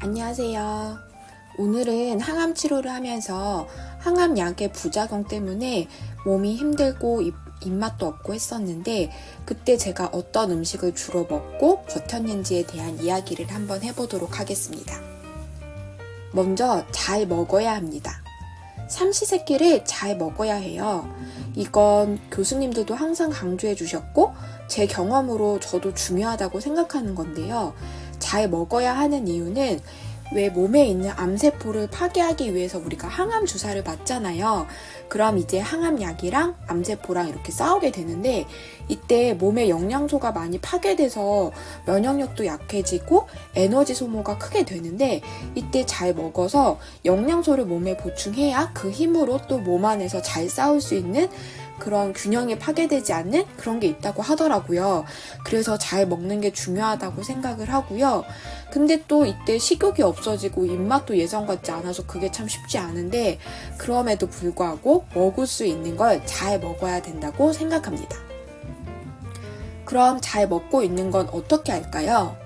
안녕하세요. 오늘은 항암 치료를 하면서 항암약의 부작용 때문에 몸이 힘들고 입맛도 없고 했었는데 그때 제가 어떤 음식을 주로 먹고 버텼는지에 대한 이야기를 한번 해보도록 하겠습니다. 먼저 잘 먹어야 합니다. 삼시세끼를 잘 먹어야 해요. 이건 교수님들도 항상 강조해 주셨고 제 경험으로 저도 중요하다고 생각하는 건데요. 잘 먹어야 하는 이유는 왜 몸에 있는 암세포를 파괴하기 위해서 우리가 항암 주사를 맞잖아요. 그럼 이제 항암약이랑 암세포랑 이렇게 싸우게 되는데 이때 몸에 영양소가 많이 파괴돼서 면역력도 약해지고 에너지 소모가 크게 되는데 이때 잘 먹어서 영양소를 몸에 보충해야 그 힘으로 또 몸 안에서 잘 싸울 수 있는 그런 균형이 파괴되지 않는 그런 게 있다고 하더라고요. 그래서 잘 먹는 게 중요하다고 생각을 하고요. 근데 또 이때 식욕이 없어지고 입맛도 예전 같지 않아서 그게 참 쉽지 않은데 그럼에도 불구하고 먹을 수 있는 걸 잘 먹어야 된다고 생각합니다. 그럼 잘 먹고 있는 건 어떻게 할까요?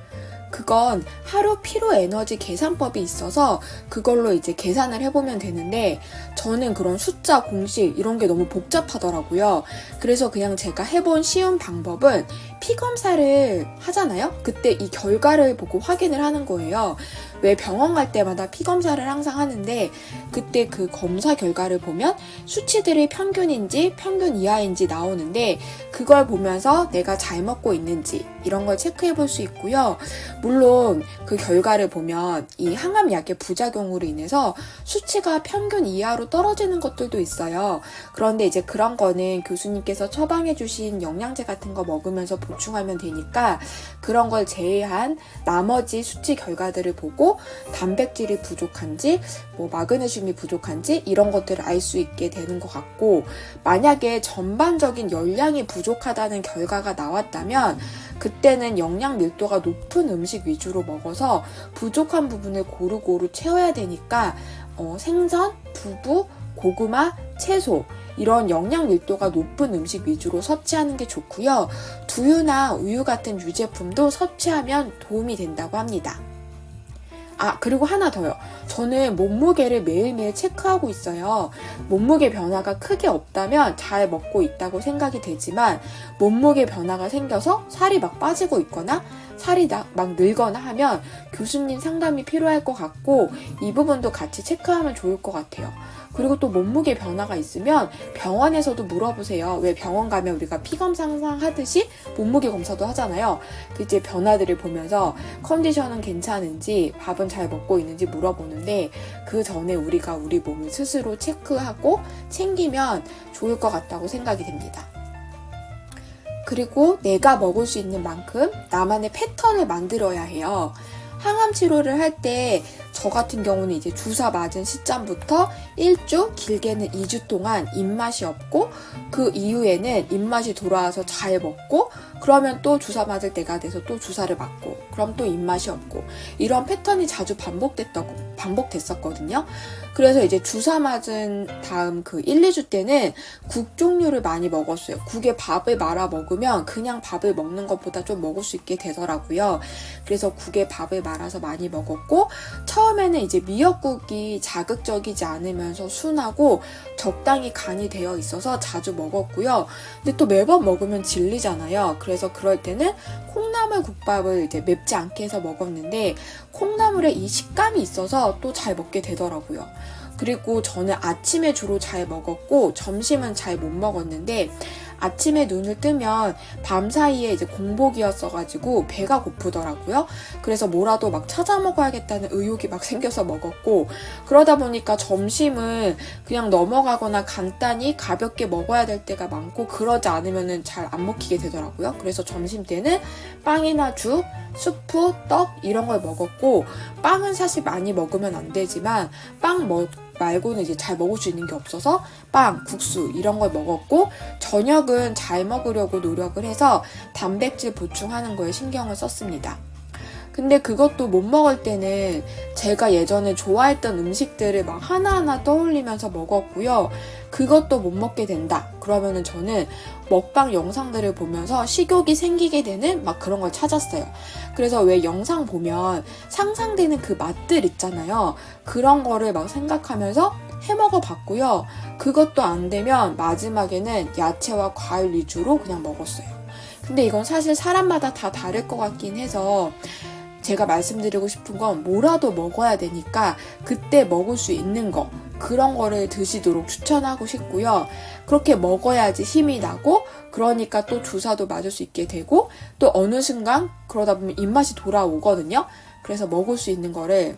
그건 하루 피로 에너지 계산법이 있어서 그걸로 이제 계산을 해보면 되는데 저는 그런 숫자, 공식 이런 게 너무 복잡하더라고요. 그래서 그냥 제가 해본 쉬운 방법은 피 검사를 하잖아요? 그때 이 결과를 보고 확인을 하는 거예요. 왜 병원 갈 때마다 피 검사를 항상 하는데 그때 그 검사 결과를 보면 수치들이 평균인지 평균 이하인지 나오는데 그걸 보면서 내가 잘 먹고 있는지 이런 걸 체크해 볼 수 있고요. 물론 그 결과를 보면 이 항암약의 부작용으로 인해서 수치가 평균 이하로 떨어지는 것들도 있어요. 그런데 이제 그런 거는 교수님께서 처방해 주신 영양제 같은 거 먹으면서 보충하면 되니까 그런 걸 제외한 나머지 수치 결과들을 보고 단백질이 부족한지 마그네슘이 부족한지 이런 것들을 알 수 있게 되는 것 같고 만약에 전반적인 열량이 부족하다는 결과가 나왔다면 그때는 영양 밀도가 높은 음식 위주로 먹어서 부족한 부분을 고루고루 채워야 되니까 생선, 두부, 고구마, 채소 이런 영양 밀도가 높은 음식 위주로 섭취하는 게 좋고요. 두유나 우유 같은 유제품도 섭취하면 도움이 된다고 합니다. 그리고 하나 더요. 저는 몸무게를 매일매일 체크하고 있어요. 몸무게 변화가 크게 없다면 잘 먹고 있다고 생각이 되지만 몸무게 변화가 생겨서 살이 막 빠지고 있거나 살이 막 늘거나 하면 교수님 상담이 필요할 것 같고 이 부분도 같이 체크하면 좋을 것 같아요. 그리고 또 몸무게 변화가 있으면 병원에서도 물어보세요. 왜 병원 가면 우리가 피검사 항상 하듯이 몸무게 검사도 하잖아요. 그 이제 변화들을 보면서 컨디션은 괜찮은지 밥은 잘 먹고 있는지 물어보는데 그 전에 우리가 우리 몸을 스스로 체크하고 챙기면 좋을 것 같다고 생각이 됩니다. 그리고 내가 먹을 수 있는 만큼 나만의 패턴을 만들어야 해요. 항암 치료를 할 때 저 같은 경우는 이제 주사 맞은 시점부터 1주, 길게는 2주 동안 입맛이 없고 그 이후에는 입맛이 돌아와서 잘 먹고 그러면 또 주사 맞을 때가 돼서 또 주사를 맞고 그럼 또 입맛이 없고 이런 패턴이 자주 반복됐었거든요. 그래서 이제 주사 맞은 다음 그 1, 2주 때는 국 종류를 많이 먹었어요. 국에 밥을 말아 먹으면 그냥 밥을 먹는 것보다 좀 먹을 수 있게 되더라고요. 그래서 국에 밥을 말아서 많이 먹었고 처음에는 이제 미역국이 자극적이지 않으면서 순하고 적당히 간이 되어 있어서 자주 먹었고요. 근데 또 매번 먹으면 질리잖아요. 그래서 그럴 때는 콩나물 국밥을 이제 맵지 않게 해서 먹었는데 콩나물에 이 식감이 있어서 또 잘 먹게 되더라고요. 그리고 저는 아침에 주로 잘 먹었고 점심은 잘 못 먹었는데 아침에 눈을 뜨면 밤사이에 이제 공복이었어가지고 배가 고프더라고요. 그래서 뭐라도 막 찾아 먹어야겠다는 의욕이 막 생겨서 먹었고 그러다 보니까 점심은 그냥 넘어가거나 간단히 가볍게 먹어야 될 때가 많고 그러지 않으면은 잘 안 먹히게 되더라고요. 그래서 점심 때는 빵이나 죽, 수프, 떡 이런 걸 먹었고 빵은 사실 많이 먹으면 안 되지만 빵 말고는 이제 잘 먹을 수 있는 게 없어서 빵, 국수 이런 걸 먹었고 저녁은 잘 먹으려고 노력을 해서 단백질 보충하는 거에 신경을 썼습니다. 근데 그것도 못 먹을 때는 제가 예전에 좋아했던 음식들을 막 하나하나 떠올리면서 먹었고요. 그것도 못 먹게 된다. 그러면은 저는 먹방 영상들을 보면서 식욕이 생기게 되는 막 그런 걸 찾았어요. 그래서 왜 영상 보면 상상되는 그 맛들 있잖아요. 그런 거를 막 생각하면서 해 먹어봤고요. 그것도 안 되면 마지막에는 야채와 과일 위주로 그냥 먹었어요. 근데 이건 사실 사람마다 다 다를 것 같긴 해서 제가 말씀드리고 싶은 건 뭐라도 먹어야 되니까 그때 먹을 수 있는 거 그런 거를 드시도록 추천하고 싶고요. 그렇게 먹어야지 힘이 나고 그러니까 또 주사도 맞을 수 있게 되고 또 어느 순간 그러다 보면 입맛이 돌아오거든요. 그래서 먹을 수 있는 거를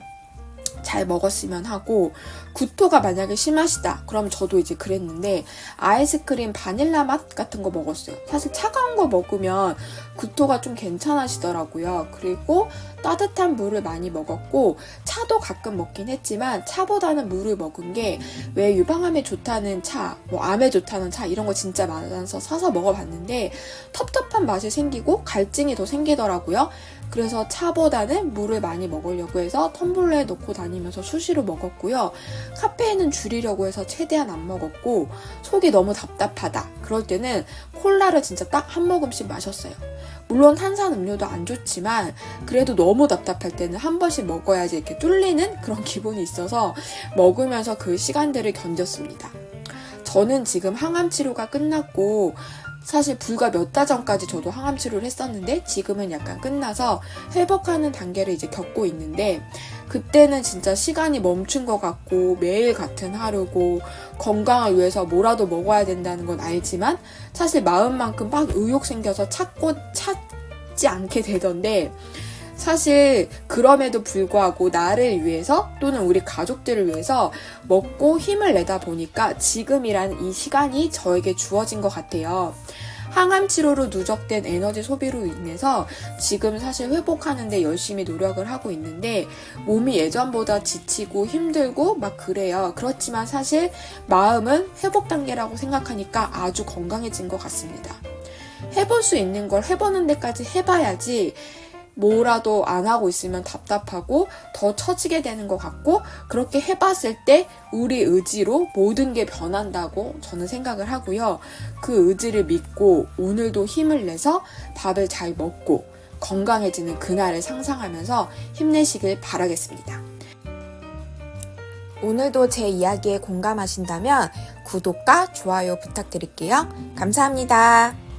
잘 먹었으면 하고 구토가 만약에 심하시다 그럼 저도 이제 그랬는데 아이스크림 바닐라 맛 같은 거 먹었어요. 사실 차가운 거 먹으면 구토가 좀 괜찮아지더라고요. 그리고 따뜻한 물을 많이 먹었고 차도 가끔 먹긴 했지만 차보다는 물을 먹은 게 왜 유방암에 좋다는 차, 뭐 암에 좋다는 차 이런 거 진짜 많아서 사서 먹어봤는데 텁텁한 맛이 생기고 갈증이 더 생기더라고요. 그래서 차보다는 물을 많이 먹으려고 해서 텀블러에 넣고 다니면서 수시로 먹었고요. 카페인은 줄이려고 해서 최대한 안 먹었고 속이 너무 답답하다. 그럴 때는 콜라를 진짜 딱 한 모금씩 마셨어요. 물론 탄산음료도 안 좋지만 그래도 너무 답답할 때는 한 번씩 먹어야지 이렇게 뚫리는 그런 기분이 있어서 먹으면서 그 시간들을 견뎠습니다. 저는 지금 항암 치료가 끝났고 사실 불과 몇 달 전까지 저도 항암 치료를 했었는데 지금은 약간 끝나서 회복하는 단계를 이제 겪고 있는데 그때는 진짜 시간이 멈춘 것 같고 매일 같은 하루고 건강을 위해서 뭐라도 먹어야 된다는 건 알지만 사실 마음만큼 막 의욕 생겨서 찾지 않게 되던데 사실 그럼에도 불구하고 나를 위해서 또는 우리 가족들을 위해서 먹고 힘을 내다 보니까 지금이라는 이 시간이 저에게 주어진 것 같아요. 항암 치료로 누적된 에너지 소비로 인해서 지금 사실 회복하는 데 열심히 노력을 하고 있는데 몸이 예전보다 지치고 힘들고 막 그래요. 그렇지만 사실 마음은 회복 단계라고 생각하니까 아주 건강해진 것 같습니다. 해볼 수 있는 걸 해보는 데까지 해봐야지 뭐라도 안 하고 있으면 답답하고 더 처지게 되는 것 같고 그렇게 해봤을 때 우리 의지로 모든 게 변한다고 저는 생각을 하고요. 그 의지를 믿고 오늘도 힘을 내서 밥을 잘 먹고 건강해지는 그날을 상상하면서 힘내시길 바라겠습니다. 오늘도 제 이야기에 공감하신다면 구독과 좋아요 부탁드릴게요. 감사합니다.